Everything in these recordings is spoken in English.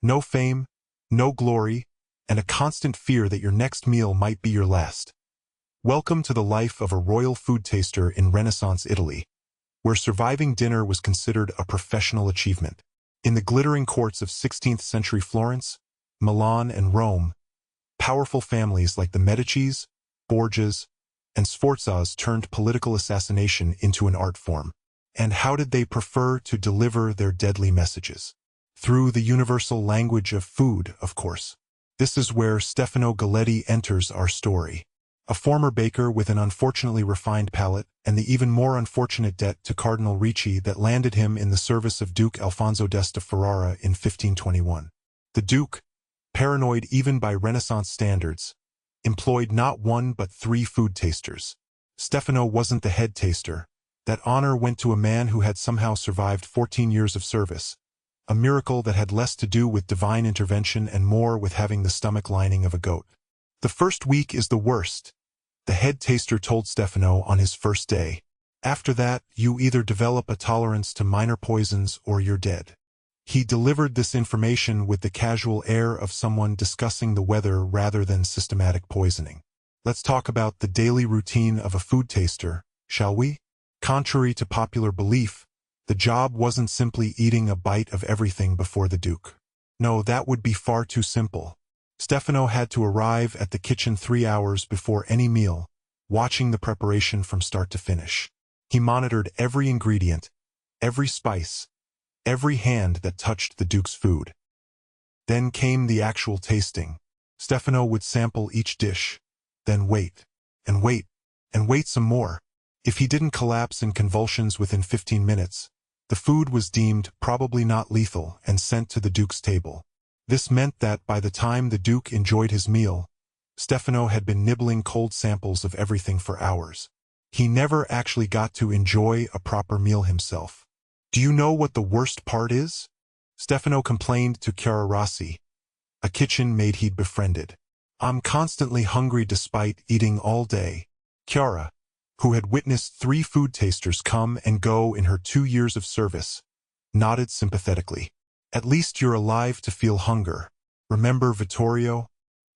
No fame, no glory, and a constant fear that your next meal might be your last. Welcome to the life of a royal food taster in Renaissance Italy, where surviving dinner was considered a professional achievement. In the glittering courts of 16th century Florence, Milan, and Rome, powerful families like the Medicis, Borgias, and Sforzas turned political assassination into an art form. And how did they prefer to deliver their deadly messages? Through the universal language of food, of course. This is where Stefano Galletti enters our story. A former baker with an unfortunately refined palate and the even more unfortunate debt to Cardinal Ricci that landed him in the service of Duke Alfonso d'Este Ferrara in 1521. The Duke, paranoid even by Renaissance standards, employed not one but 3 food tasters. Stefano wasn't the head taster. That honor went to a man who had somehow survived 14 years of service, a miracle that had less to do with divine intervention and more with having the stomach lining of a goat. The first week is the worst, the head taster told Stefano on his first day. After that, you either develop a tolerance to minor poisons or you're dead. He delivered this information with the casual air of someone discussing the weather rather than systematic poisoning. Let's talk about the daily routine of a food taster, shall we? Contrary to popular belief, the job wasn't simply eating a bite of everything before the Duke. No, that would be far too simple. Stefano had to arrive at the kitchen 3 hours before any meal, watching the preparation from start to finish. He monitored every ingredient, every spice, every hand that touched the Duke's food. Then came the actual tasting. Stefano would sample each dish, then wait, and wait, and wait some more. If he didn't collapse in convulsions within 15 minutes, the food was deemed probably not lethal and sent to the Duke's table. This meant that by the time the Duke enjoyed his meal, Stefano had been nibbling cold samples of everything for hours. He never actually got to enjoy a proper meal himself. Do you know what the worst part is? Stefano complained to Chiara Rossi, a kitchen maid he'd befriended. I'm constantly hungry despite eating all day. Chiara, who had witnessed 3 food tasters come and go in her 2 years of service, nodded sympathetically. At least you're alive to feel hunger. Remember Vittorio?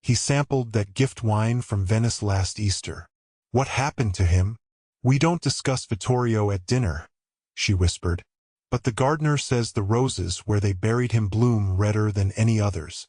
He sampled that gift wine from Venice last Easter. What happened to him? We don't discuss Vittorio at dinner, she whispered. But the gardener says the roses where they buried him bloom redder than any others.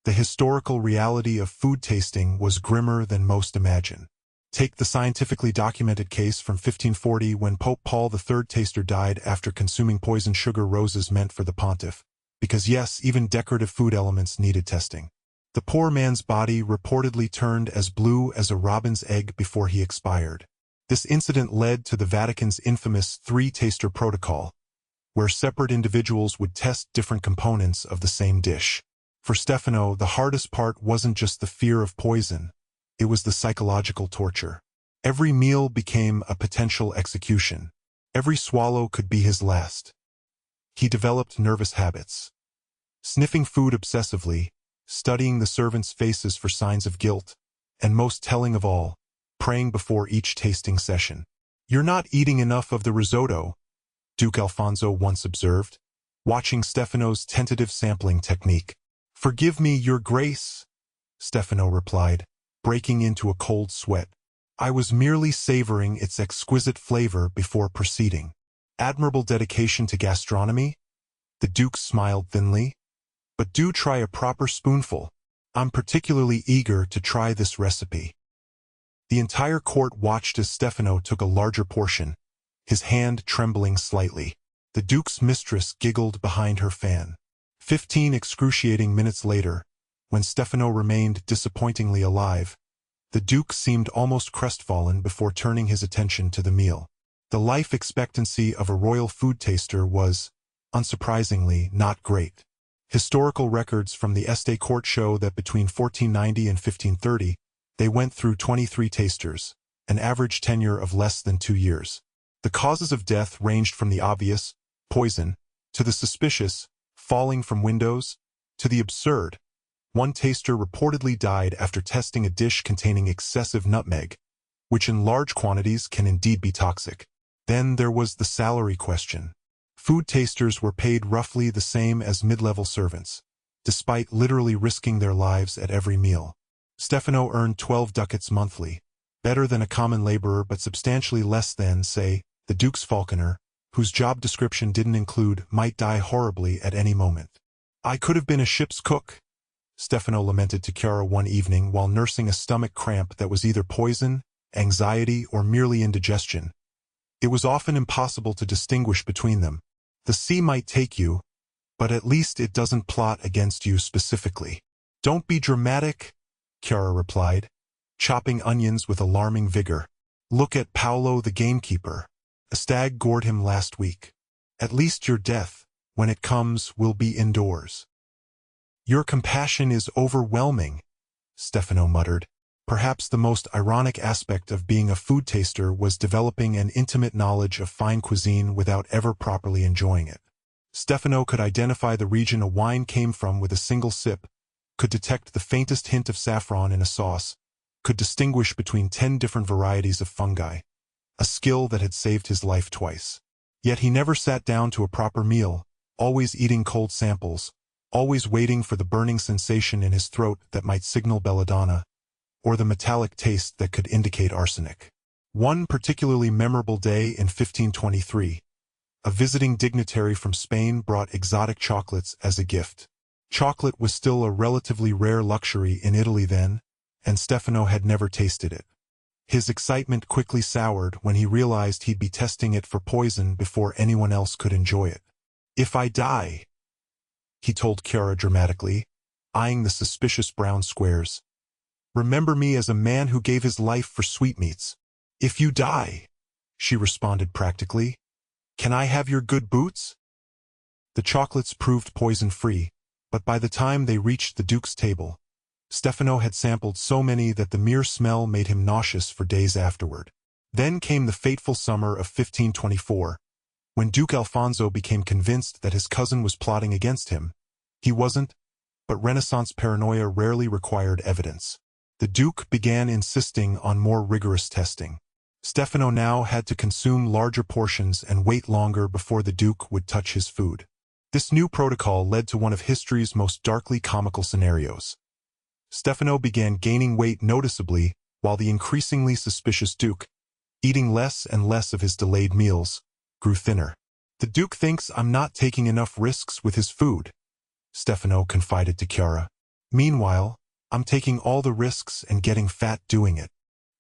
The historical reality of food tasting was grimmer than most imagine. Take the scientifically documented case from 1540 when Pope Paul III taster died after consuming poisoned sugar roses meant for the pontiff, because yes, even decorative food elements needed testing. The poor man's body reportedly turned as blue as a robin's egg before he expired. This incident led to the Vatican's infamous 3-taster protocol, where separate individuals would test different components of the same dish. For Stefano, the hardest part wasn't just the fear of poison. It was the psychological torture. Every meal became a potential execution. Every swallow could be his last. He developed nervous habits. Sniffing food obsessively, studying the servants' faces for signs of guilt, and most telling of all, praying before each tasting session. You're not eating enough of the risotto, Duke Alfonso once observed, watching Stefano's tentative sampling technique. Forgive me, Your Grace, Stefano replied, breaking into a cold sweat. I was merely savoring its exquisite flavor before proceeding. Admirable dedication to gastronomy? The Duke smiled thinly. But do try a proper spoonful. I'm particularly eager to try this recipe. The entire court watched as Stefano took a larger portion, his hand trembling slightly. The Duke's mistress giggled behind her fan. 15 excruciating minutes later, when Stefano remained disappointingly alive, the Duke seemed almost crestfallen before turning his attention to the meal. The life expectancy of a royal food taster was, unsurprisingly, not great. Historical records from the Este court show that between 1490 and 1530, they went through 23 tasters, an average tenure of less than 2 years. The causes of death ranged from the obvious, poison, to the suspicious, falling from windows, to the absurd. One taster reportedly died after testing a dish containing excessive nutmeg, which in large quantities can indeed be toxic. Then there was the salary question. Food tasters were paid roughly the same as mid-level servants, despite literally risking their lives at every meal. Stefano earned 12 ducats monthly, better than a common laborer but substantially less than, say, the Duke's falconer, whose job description didn't include might die horribly at any moment. "I could have been a ship's cook," Stefano lamented to Chiara one evening while nursing a stomach cramp that was either poison, anxiety, or merely indigestion. It was often impossible to distinguish between them. "The sea might take you, but at least it doesn't plot against you specifically." "Don't be dramatic," Chiara replied, chopping onions with alarming vigor. "Look at Paolo the gamekeeper. A stag gored him last week. At least your death, when it comes, will be indoors." "Your compassion is overwhelming," Stefano muttered. Perhaps the most ironic aspect of being a food taster was developing an intimate knowledge of fine cuisine without ever properly enjoying it. Stefano could identify the region a wine came from with a single sip, could detect the faintest hint of saffron in a sauce, could distinguish between 10 different varieties of fungi, a skill that had saved his life twice. Yet he never sat down to a proper meal, always eating cold samples, always waiting for the burning sensation in his throat that might signal belladonna, or the metallic taste that could indicate arsenic. One particularly memorable day in 1523, a visiting dignitary from Spain brought exotic chocolates as a gift. Chocolate was still a relatively rare luxury in Italy then, and Stefano had never tasted it. His excitement quickly soured when he realized he'd be testing it for poison before anyone else could enjoy it. "If I die," he told Chiara dramatically, eyeing the suspicious brown squares, "remember me as a man who gave his life for sweetmeats." "If you die," she responded practically, "can I have your good boots?" The chocolates proved poison-free, but by the time they reached the Duke's table, Stefano had sampled so many that the mere smell made him nauseous for days afterward. Then came the fateful summer of 1524, when Duke Alfonso became convinced that his cousin was plotting against him. He wasn't, but Renaissance paranoia rarely required evidence. The Duke began insisting on more rigorous testing. Stefano now had to consume larger portions and wait longer before the Duke would touch his food. This new protocol led to one of history's most darkly comical scenarios. Stefano began gaining weight noticeably while the increasingly suspicious Duke, eating less and less of his delayed meals, grew thinner. "The Duke thinks I'm not taking enough risks with his food," Stefano confided to Chiara. "Meanwhile, I'm taking all the risks and getting fat doing it."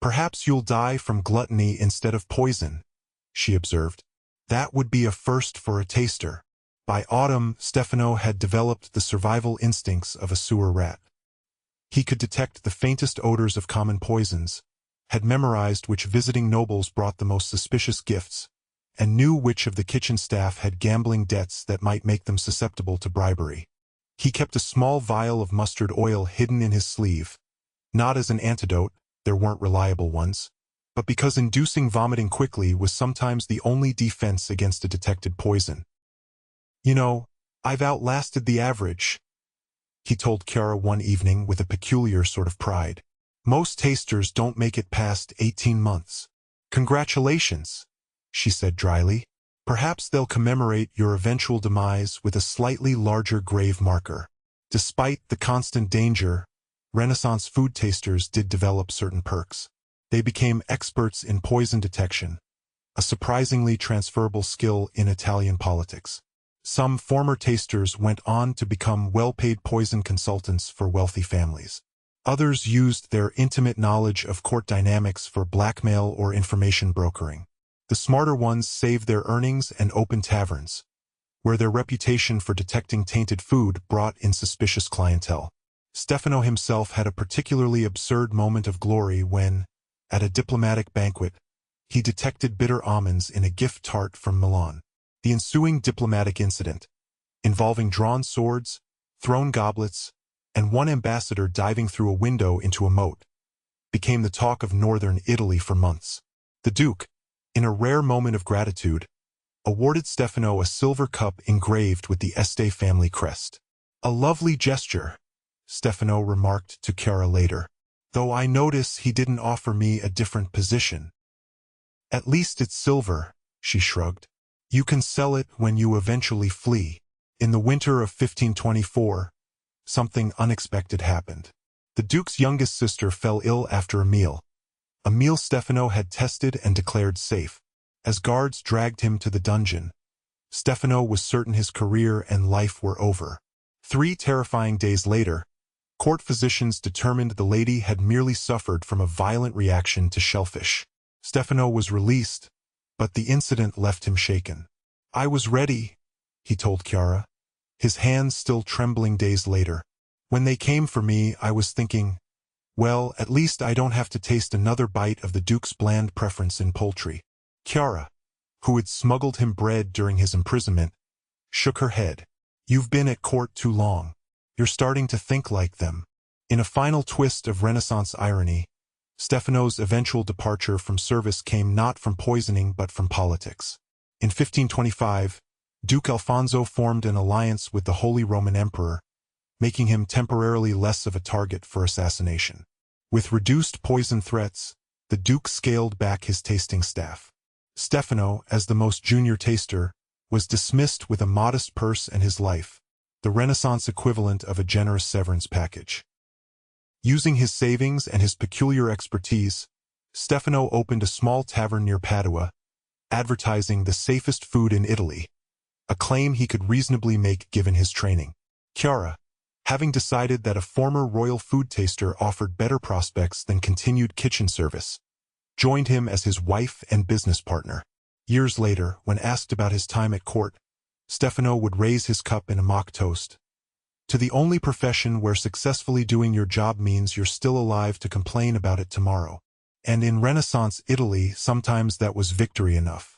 "Perhaps you'll die from gluttony instead of poison," she observed. "That would be a first for a taster." By autumn, Stefano had developed the survival instincts of a sewer rat. He could detect the faintest odors of common poisons, had memorized which visiting nobles brought the most suspicious gifts, and knew which of the kitchen staff had gambling debts that might make them susceptible to bribery. He kept a small vial of mustard oil hidden in his sleeve, not as an antidote, there weren't reliable ones, but because inducing vomiting quickly was sometimes the only defense against a detected poison. "You know, I've outlasted the average," he told Chiara one evening with a peculiar sort of pride. "Most tasters don't make it past 18 months. "Congratulations," she said dryly. "Perhaps they'll commemorate your eventual demise with a slightly larger grave marker." Despite the constant danger, Renaissance food tasters did develop certain perks. They became experts in poison detection, a surprisingly transferable skill in Italian politics. Some former tasters went on to become well-paid poison consultants for wealthy families. Others used their intimate knowledge of court dynamics for blackmail or information brokering. The smarter ones saved their earnings and opened taverns, where their reputation for detecting tainted food brought in suspicious clientele. Stefano himself had a particularly absurd moment of glory when, at a diplomatic banquet, he detected bitter almonds in a gift tart from Milan. The ensuing diplomatic incident, involving drawn swords, thrown goblets, and one ambassador diving through a window into a moat, became the talk of northern Italy for months. The Duke, in a rare moment of gratitude, awarded Stefano a silver cup engraved with the Este family crest. "A lovely gesture," Stefano remarked to Chiara later, "though I notice he didn't offer me a different position." "At least it's silver," she shrugged. "You can sell it when you eventually flee." In the winter of 1524, something unexpected happened. The Duke's youngest sister fell ill after a meal Stefano had tested and declared safe. As guards dragged him to the dungeon, Stefano was certain his career and life were over. 3 terrifying days later, court physicians determined the lady had merely suffered from a violent reaction to shellfish. Stefano was released, but the incident left him shaken. "I was ready," he told Chiara, his hands still trembling days later. "When they came for me, I was thinking, well, at least I don't have to taste another bite of the Duke's bland preference in poultry." Chiara, who had smuggled him bread during his imprisonment, shook her head. "You've been at court too long. You're starting to think like them." In a final twist of Renaissance irony, Stefano's eventual departure from service came not from poisoning but from politics. In 1525, Duke Alfonso formed an alliance with the Holy Roman Emperor, making him temporarily less of a target for assassination. With reduced poison threats, the Duke scaled back his tasting staff. Stefano, as the most junior taster, was dismissed with a modest purse and his life, the Renaissance equivalent of a generous severance package. Using his savings and his peculiar expertise, Stefano opened a small tavern near Padua, advertising the safest food in Italy, a claim he could reasonably make given his training. Chiara, having decided that a former royal food taster offered better prospects than continued kitchen service, joined him as his wife and business partner. Years later, when asked about his time at court, Stefano would raise his cup in a mock toast. "To the only profession where successfully doing your job means you're still alive to complain about it tomorrow." And in Renaissance Italy, sometimes that was victory enough.